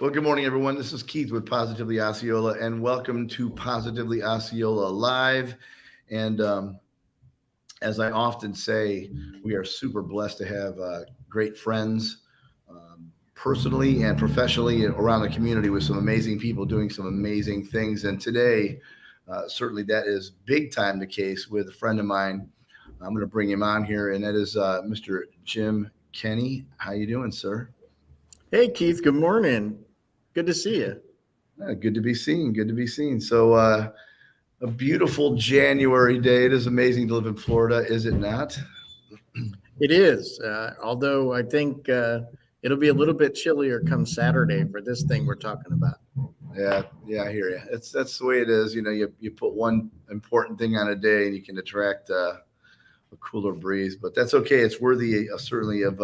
Well, good morning, everyone. This is Keith with Positively Osceola, and welcome to Positively Osceola Live. And as I often say, we are super blessed to have great friends, personally and professionally around the community, with some amazing people doing some amazing things. And today, certainly that is big time the case with a friend of mine. I'm going to bring him on here, and that is Mr. Jim Kenney. How you doing, sir? Hey, Keith, good morning. Good to see you. Good to be seen. Good to be seen. So, a beautiful January day. It is amazing to live in Florida, is it not? It is, although I think it'll be a little bit chillier come Saturday for this thing we're talking about. Yeah, I hear you. That's the way it is. You put one important thing on a day, and you can attract a cooler breeze. But that's okay. It's worthy, certainly, of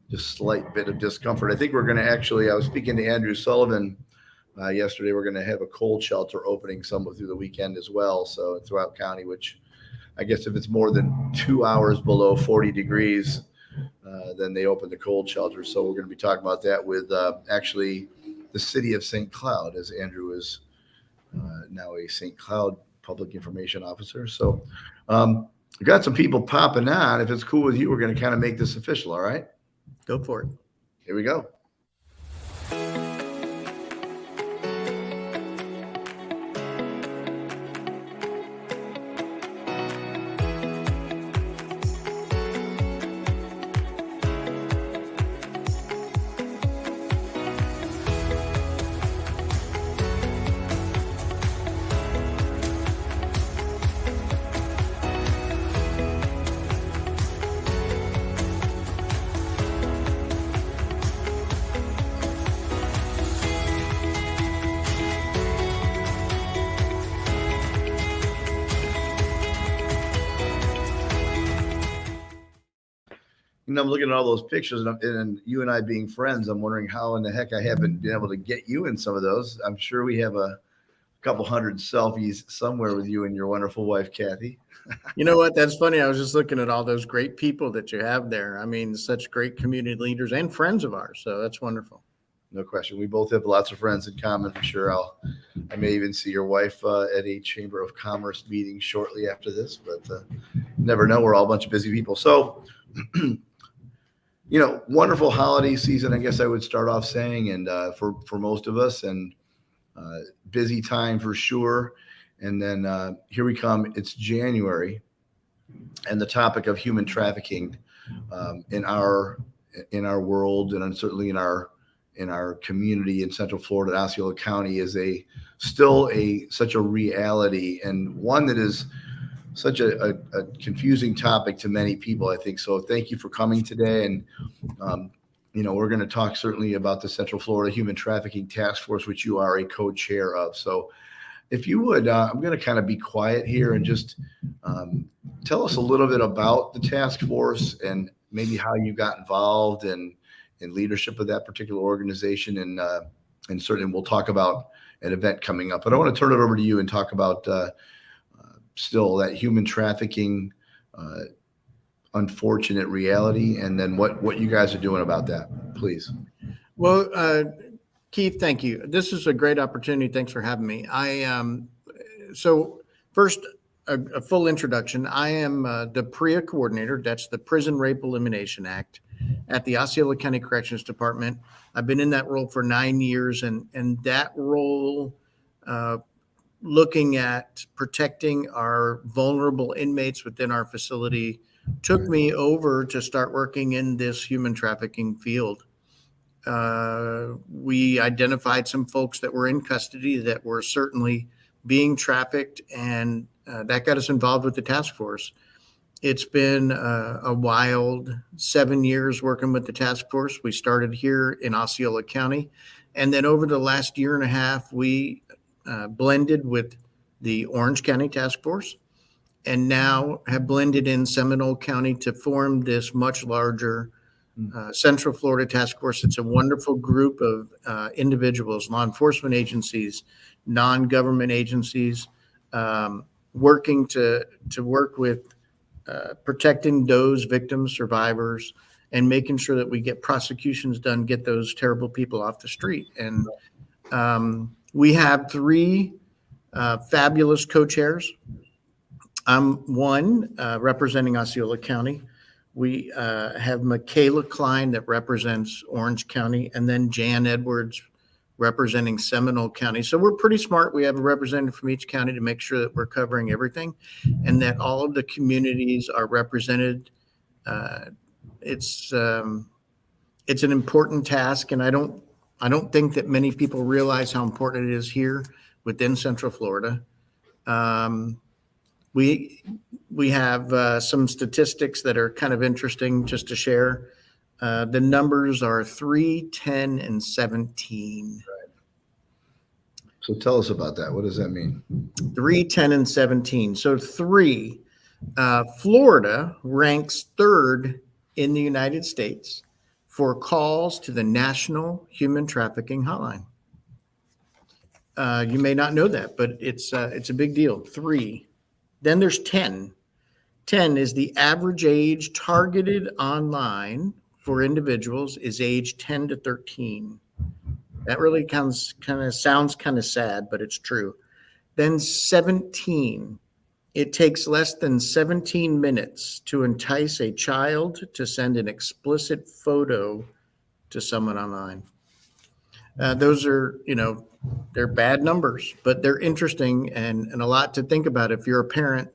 just slight bit of discomfort. I think we're going to actually. I was speaking to Andrew Sullivan yesterday. We're going to have a cold shelter opening somewhere through the weekend as well. So throughout county, which I guess if it's more than 2 hours below 40 degrees, then they open the cold shelter. So we're going to be talking about that with actually the city of St. Cloud, as Andrew is now a St. Cloud public information officer. So we got some people popping on. If it's cool with you, we're going to kind of make this official. All right. Go for it. Here we go. I'm looking at all those pictures, and you and I being friends, I'm wondering how in the heck I haven't been able to get you in some of those. I'm sure we have a couple hundred selfies somewhere with you and your wonderful wife, Kathy. You know what? That's funny. I was just looking at all those great people that you have there. I mean, such great community leaders and friends of ours. So that's wonderful. No question. We both have lots of friends in common for sure. I may even see your wife at a Chamber of Commerce meeting shortly after this, but never know. We're all a bunch of busy people. So, wonderful holiday season, I guess I would start off saying, and for most of us, and busy time for sure. And then here we come. It's January, and the topic of human trafficking in our world, and certainly in our community in Central Florida, Osceola County, is still such a reality, and one that is such a confusing topic to many people, I think. So thank you for coming today. And, we're going to talk certainly about the Central Florida Human Trafficking Task Force, which you are a co-chair of. So if you would, I'm going to kind of be quiet here and just tell us a little bit about the task force and maybe how you got involved in leadership of that particular organization. And certainly we'll talk about an event coming up. But I want to turn it over to you and talk about still that human trafficking unfortunate reality, and then what you guys are doing about that, please. Well, Keith, thank you. This is a great opportunity. Thanks for having me. So first, a full introduction. I am the PREA coordinator. That's the Prison Rape Elimination Act at the Osceola County Corrections Department. I've been in that role for 9 years, and that role, looking at protecting our vulnerable inmates within our facility, took me over to start working in this human trafficking field. We identified some folks that were in custody that were certainly being trafficked, and that got us involved with the task force. It's been a wild 7 years working with the task force. We started here in Osceola County, and then over the last year and a half, we blended with the Orange County Task Force, and now have blended in Seminole County to form this much larger Central Florida Task Force. It's a wonderful group of individuals, law enforcement agencies, non-government agencies, working to work with protecting those victims, survivors, and making sure that we get prosecutions done, get those terrible people off the street. And we have three fabulous co-chairs. I'm one representing Osceola County. We have Michaela Klein that represents Orange County, and then Jan Edwards representing Seminole County. So we're pretty smart. We have a representative from each county to make sure that we're covering everything and that all of the communities are represented. It's an important task, and I don't think that many people realize how important it is here within Central Florida. We have some statistics that are kind of interesting just to share. The numbers are 3, 10, and 17. Right. So tell us about that. What does that mean? 3, 10, and 17. So 3, Florida ranks 3rd in the United States for calls to the National Human Trafficking Hotline. You may not know that, but it's a big deal. 3. Then there's 10. 10 is the average age targeted online for individuals is age 10 to 13. That really sounds kind of sad, but it's true. Then 17. It takes less than 17 minutes to entice a child to send an explicit photo to someone online. Those are, they're bad numbers, but they're interesting and a lot to think about if you're a parent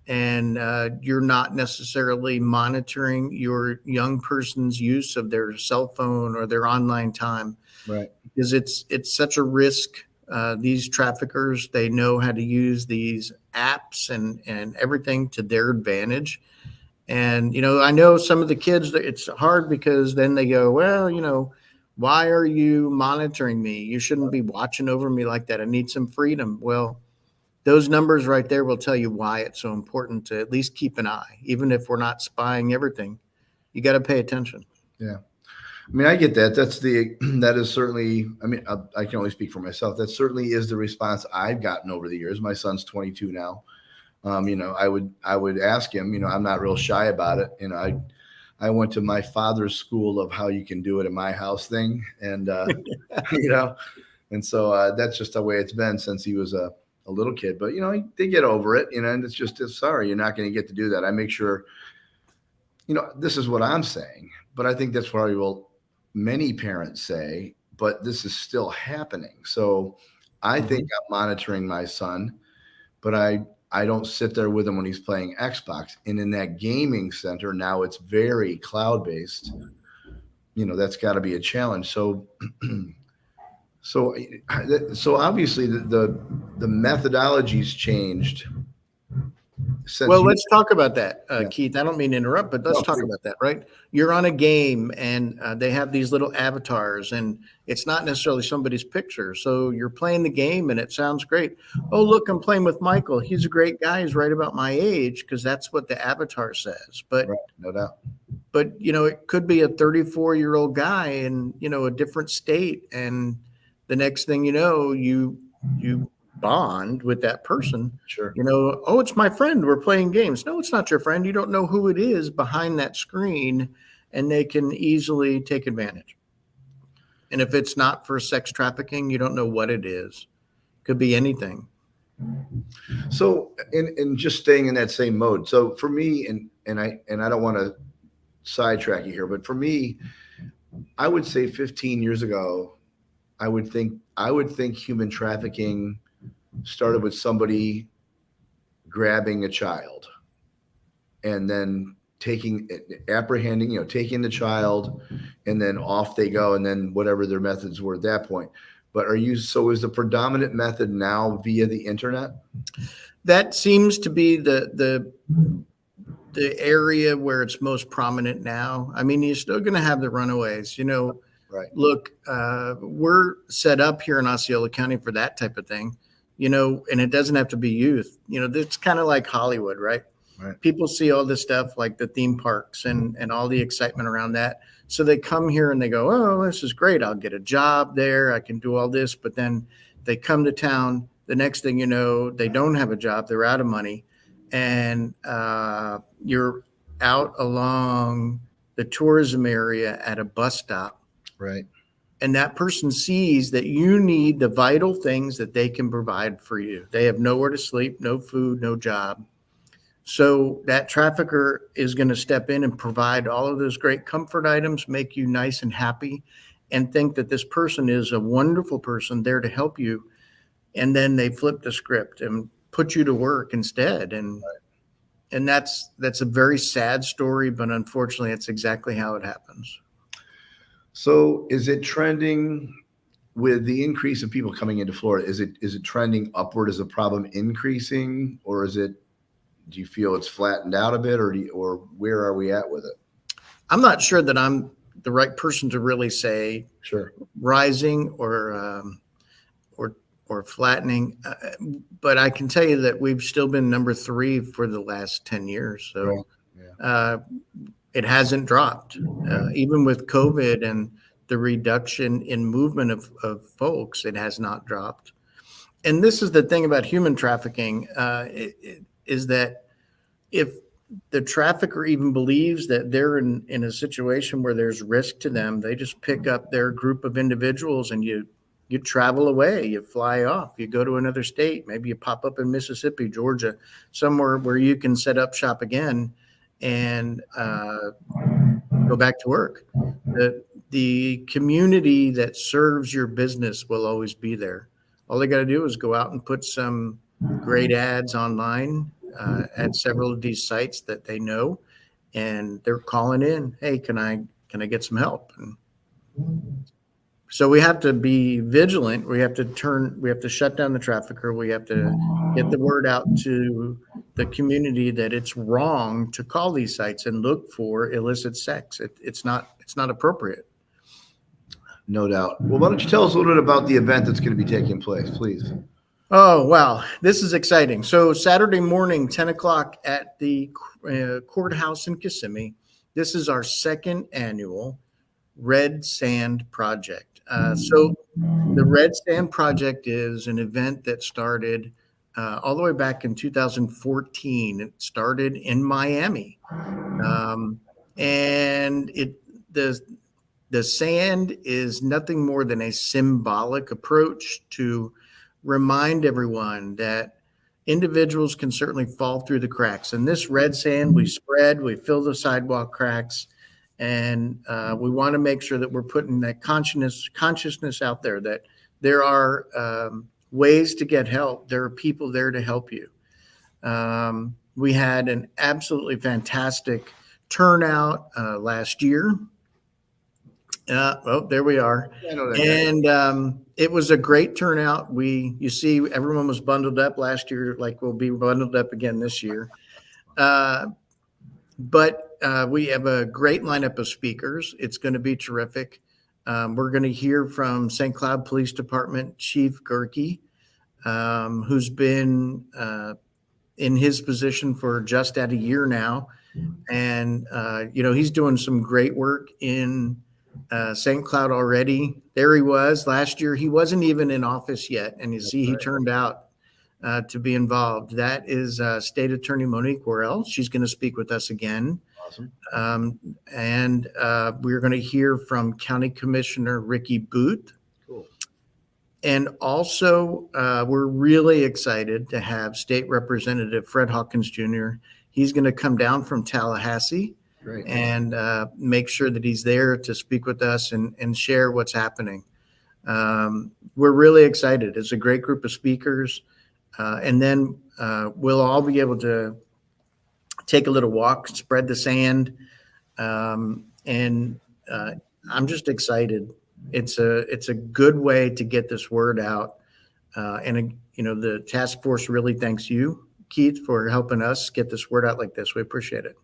and you're not necessarily monitoring your young person's use of their cell phone or their online time. Right. Because it's such a risk. These traffickers, they know how to use these apps and everything to their advantage. And, I know some of the kids, it's hard because then they go, well, why are you monitoring me? You shouldn't be watching over me like that. I need some freedom. Well, those numbers right there will tell you why it's so important to at least keep an eye, even if we're not spying everything. You got to pay attention. Yeah. I mean, I get that. That is certainly, I mean, I can only speak for myself. That certainly is the response I've gotten over the years. My son's 22 now. I would ask him, I'm not real shy about it. I went to my father's school of how you can do it in my house thing. And, and so that's just the way it's been since he was a little kid, but they get over it, and it's sorry, you're not going to get to do that. I make sure, this is what I'm saying, but I think that's probably many parents say, but this is still happening. So I think I'm monitoring my son, but I don't sit there with him when he's playing Xbox. And in that gaming center, now it's very cloud-based, that's got to be a challenge. So obviously the methodology's changed. Well, let's talk about that, Yeah. Keith. I don't mean to interrupt, but let's talk about that, right? You're on a game and they have these little avatars and it's not necessarily somebody's picture. So you're playing the game and it sounds great. Oh, look, I'm playing with Michael. He's a great guy. He's right about my age because that's what the avatar says. But Right, no doubt. But, it could be a 34-year-old guy in, a different state. And the next thing you know, you bond with that person. Sure. Oh, it's my friend. We're playing games. No, it's not your friend. You don't know who it is behind that screen, and they can easily take advantage. And if it's not for sex trafficking, you don't know what it is. Could be anything. So, in just staying in that same mode. So for me, and I don't want to sidetrack you here, but for me, I would say 15 years ago, I would think human trafficking started with somebody grabbing a child and then apprehending, taking the child, and then off they go, and then whatever their methods were at that point. But is the predominant method now via the internet? That seems to be the area where it's most prominent now. I mean, you're still going to have the runaways, Right. Look, we're set up here in Osceola County for that type of thing, and it doesn't have to be youth. It's kind of like Hollywood, right? Right. People see all this stuff like the theme parks and all the excitement around that. So they come here and they go, oh, this is great. I'll get a job there. I can do all this. But then they come to town. The next thing you know, they don't have a job. They're out of money. And you're out along the tourism area at a bus stop, Right. and that person sees that you need the vital things that they can provide for you. They have nowhere to sleep, no food, no job. So that trafficker is going to step in and provide all of those great comfort items, make you nice and happy, and think that this person is a wonderful person there to help you. And then they flip the script and put you to work instead. And that's a very sad story, but unfortunately, it's exactly how it happens. So is it trending with the increase of people coming into Florida? Is it trending upward? Is the problem increasing, or do you feel it's flattened out a bit, or where are we at with it? I'm not sure that I'm the right person to really say Sure. rising or flattening, but I can tell you that we've still been number 3 for the last 10 years. So Right. Yeah. It hasn't dropped, even with COVID and the reduction in movement of folks. It has not dropped. And this is the thing about human trafficking, is that if the trafficker even believes that they're in a situation where there's risk to them, they just pick up their group of individuals and you travel away, you fly off, you go to another state, maybe you pop up in Mississippi, Georgia, somewhere where you can set up shop again and go back to work. The community that serves your business will always be there. All they got to do is go out and put some great ads online at several of these sites that they know, and they're calling in, hey, can I get some help? And so we have to be vigilant. We have to shut down the trafficker. We have to get the word out to the community that it's wrong to call these sites and look for illicit sex. It's not appropriate. No doubt. Well, why don't you tell us a little bit about the event that's going to be taking place, please? Oh, wow. This is exciting. So Saturday morning, 10 o'clock at the courthouse in Kissimmee. This is our second annual Red Sand Project. So the Red Sand Project is an event that started all the way back in 2014. It started in Miami. And the sand is nothing more than a symbolic approach to remind everyone that individuals can certainly fall through the cracks. And this red sand, we fill the sidewalk cracks, and we want to make sure that we're putting that consciousness out there that there are ways to get help. There are people there to help you. We had an absolutely fantastic turnout last year. Well, there we are. And it was a great turnout. You see, everyone was bundled up last year, like we'll be bundled up again this year. But we have a great lineup of speakers. It's going to be terrific. We're going to hear from St. Cloud Police Department Chief Gerke, who's been in his position for just at a year now. And, he's doing some great work in St. Cloud already. There he was last year. He wasn't even in office yet. And you see, he turned out to be involved. That is State Attorney Monique Worrell. She's going to speak with us again. Awesome. And we're going to hear from County Commissioner Ricky Booth. Cool. And also, we're really excited to have State Representative Fred Hawkins Jr. He's going to come down from Tallahassee. Great. And make sure that he's there to speak with us and share what's happening. We're really excited. It's a great group of speakers. And then we'll all be able to take a little walk, spread the sand. And I'm just excited. It's a good way to get this word out. And the task force really thanks you, Keith, for helping us get this word out like this. We appreciate it.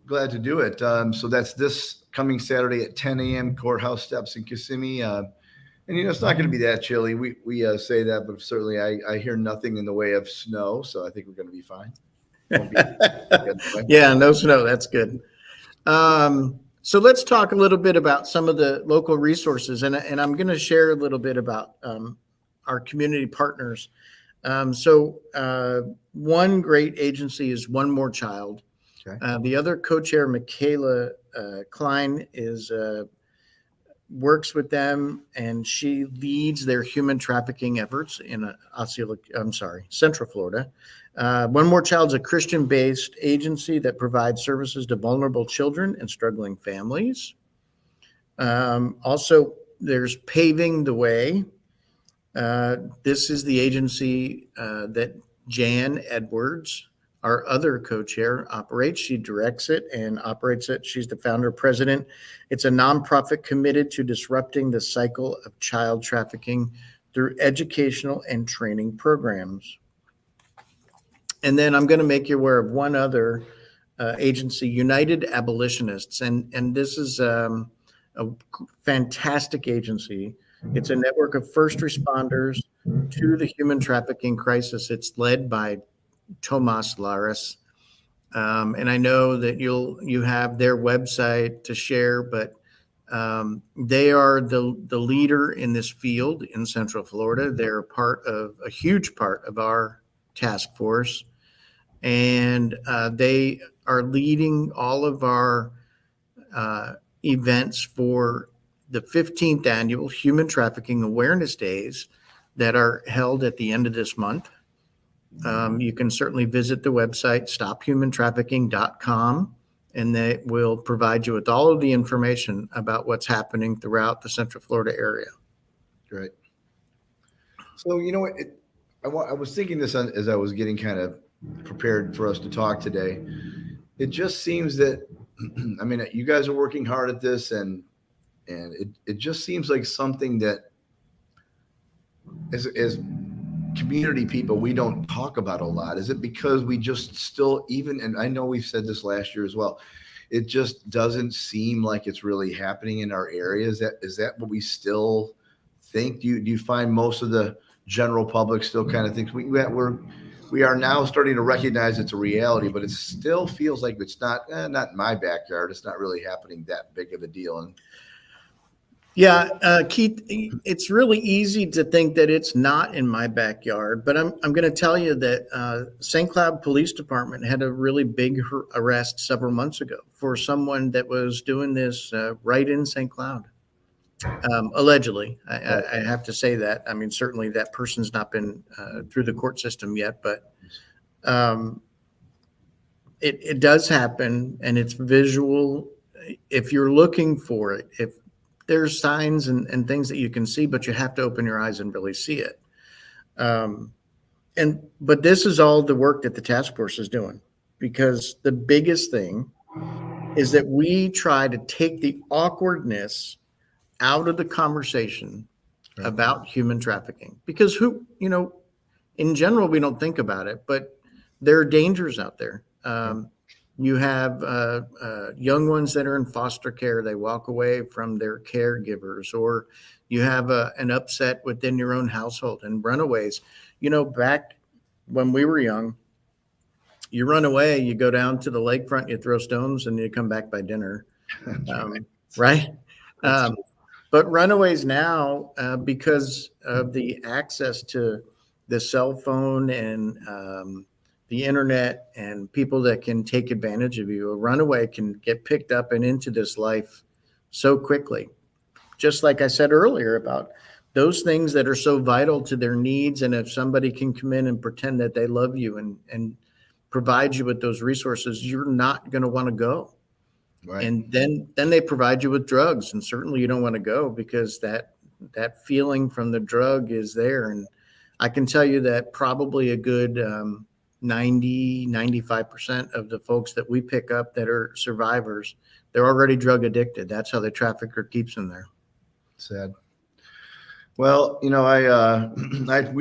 Glad to do it. So that's this coming Saturday at 10 a.m. Courthouse steps in Kissimmee. And it's not going to be that chilly. We say that, but certainly I hear nothing in the way of snow, so I think we're going to be fine. Yeah, no snow. That's good. So let's talk a little bit about some of the local resources, and I'm going to share a little bit about our community partners. So one great agency is One More Child. Okay. The other co-chair, Michaela Klein, works with them, and she leads their human trafficking efforts in Central Florida. One More Child's a Christian-based agency that provides services to vulnerable children and struggling families. Also, there's Paving the Way. This is the agency that Jan Edwards, our other co-chair, operates. She directs it and operates it. She's the founder president. It's a nonprofit committed to disrupting the cycle of child trafficking through educational and training programs. And then I'm going to make you aware of one other agency, United Abolitionists. And this is a fantastic agency. It's a network of first responders to the human trafficking crisis. It's led by Tomas Laris. And I know that you have their website to share, but they are the leader in this field in Central Florida. They're a huge part of our task force, and they are leading all of our events for the 15th annual Human Trafficking Awareness Days that are held at the end of this month. You can certainly visit the website, stophumantrafficking.com, and they will provide you with all of the information about what's happening throughout the Central Florida area. Great. So, you know what? I was thinking this as I was getting kind of prepared for us to talk today. It just seems that, I mean, you guys are working hard at this, and it just seems like something that as community people, we don't talk about a lot. Is it because we just still, even, and I know we've said this last year as well, it just doesn't seem like it's really happening in our area? Is that what we still think? Do you find most of the general public still kind of thinks we are now starting to recognize it's a reality, but it still feels like it's not in my backyard. It's not really happening that big of a deal. And yeah, Keith, it's really easy to think that it's not in my backyard, but I'm going to tell you that St. Cloud Police Department had a really big arrest several months ago for someone that was doing this right in St. Cloud. Allegedly, I have to say that. I mean, certainly that person's not been through the court system yet, but it does happen, and it's visual. If you're looking for it, if there's signs and things that you can see, but you have to open your eyes and really see it. But this is all the work that the task force is doing, because the biggest thing is that we try to take the awkwardness out of the conversation about human trafficking, because in general, we don't think about it, but there are dangers out there. You have young ones that are in foster care. They walk away from their caregivers, or you have an upset within your own household and runaways. Back when we were young, you run away, you go down to the lakefront, you throw stones, and you come back by dinner. Right? But runaways now, because of the access to the cell phone and the internet and people that can take advantage of you, a runaway can get picked up and into this life so quickly. Just like I said earlier about those things that are so vital to their needs. And if somebody can come in and pretend that they love you and provide you with those resources, you're not going to want to go. Right. And then they provide you with drugs, and certainly you don't want to go, because that feeling from the drug is there. And I can tell you that probably a good 95% of the folks that we pick up that are survivors, they're already drug addicted. That's how the trafficker keeps them there. Sad. Well, not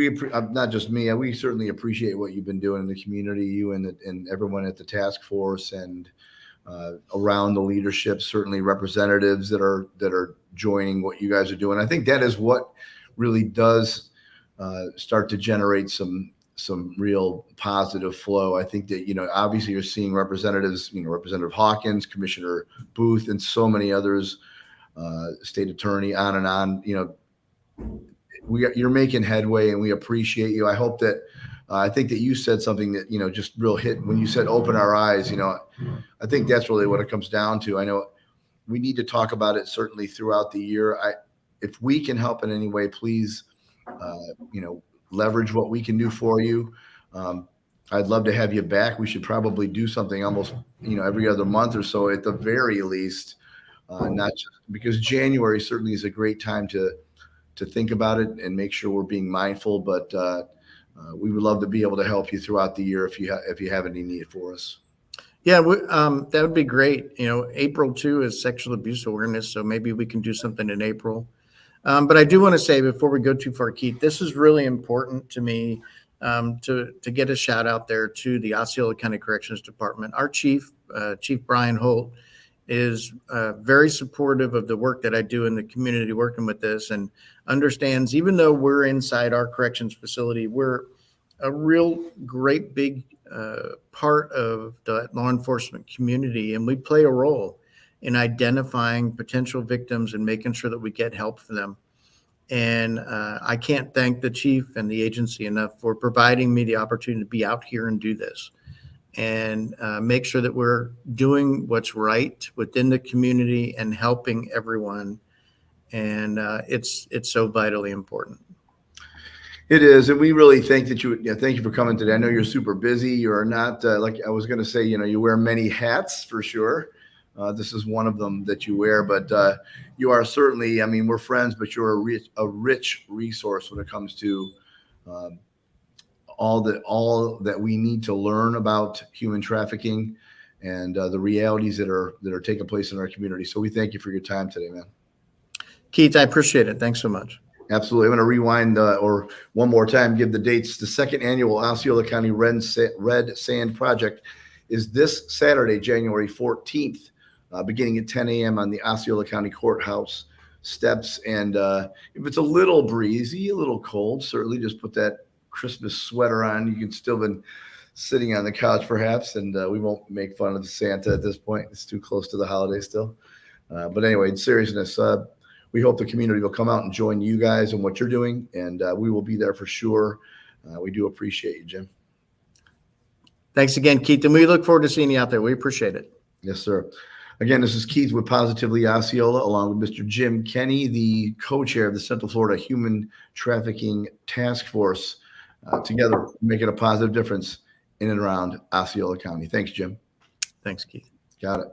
just me, we certainly appreciate what you've been doing in the community, you and everyone at the task force and around the leadership, certainly representatives that are joining what you guys are doing. I think that is what really does start to generate some real positive flow. I think that, obviously you're seeing representatives, Representative Hawkins, Commissioner Booth, and so many others, state attorney, on and on, you're making headway, and we appreciate you. I hope that I think that you said something that, just real hit when you said open our eyes. I think that's really what it comes down to. I know we need to talk about it certainly throughout the year. If we can help in any way, please, leverage what we can do for you. I'd love to have you back. We should probably do something almost, every other month or so at the very least, not just because January certainly is a great time to think about it and make sure we're being mindful. But we would love to be able to help you throughout the year if you have any need for us. Yeah, that would be great. April too is sexual abuse awareness, so maybe we can do something in April. But I do want to say before we go too far, Keith, this is really important to me to get a shout out there to the Osceola County Corrections Department. Our chief, Chief Brian Holt, is very supportive of the work that I do in the community working with this, and understands even though we're inside our corrections facility, we're a real great big part of the law enforcement community, and we play a role in identifying potential victims and making sure that we get help for them. And I can't thank the chief and the agency enough for providing me the opportunity to be out here and do this and make sure that we're doing what's right within the community and helping everyone. And it's so vitally important. It is, and we really thank that thank you for coming today. I know you're super busy. You're not like I was going to say. You wear many hats for sure. This is one of them that you wear, but you are certainly. I mean, we're friends, but you're a rich resource when it comes to all that we need to learn about human trafficking and the realities that are taking place in our community. So we thank you for your time today, man. Keith, I appreciate it. Thanks so much. Absolutely. I'm going to rewind or one more time, give the dates. The second annual Osceola County Red Sand Project is this Saturday, January 14th, beginning at 10 a.m. on the Osceola County Courthouse steps. And if it's a little breezy, a little cold, certainly just put that Christmas sweater on. You can still been sitting on the couch perhaps, and we won't make fun of the Santa at this point. It's too close to the holiday still. But anyway, in seriousness, we hope the community will come out and join you guys in what you're doing, and we will be there for sure. We do appreciate you, Jim. Thanks again, Keith, and we look forward to seeing you out there. We appreciate it. Yes, sir. Again, this is Keith with Positively Osceola, along with Mr. Jim Kenney, the co-chair of the Central Florida Human Trafficking Task Force. Together, making a positive difference in and around Osceola County. Thanks, Jim. Thanks, Keith. Got it.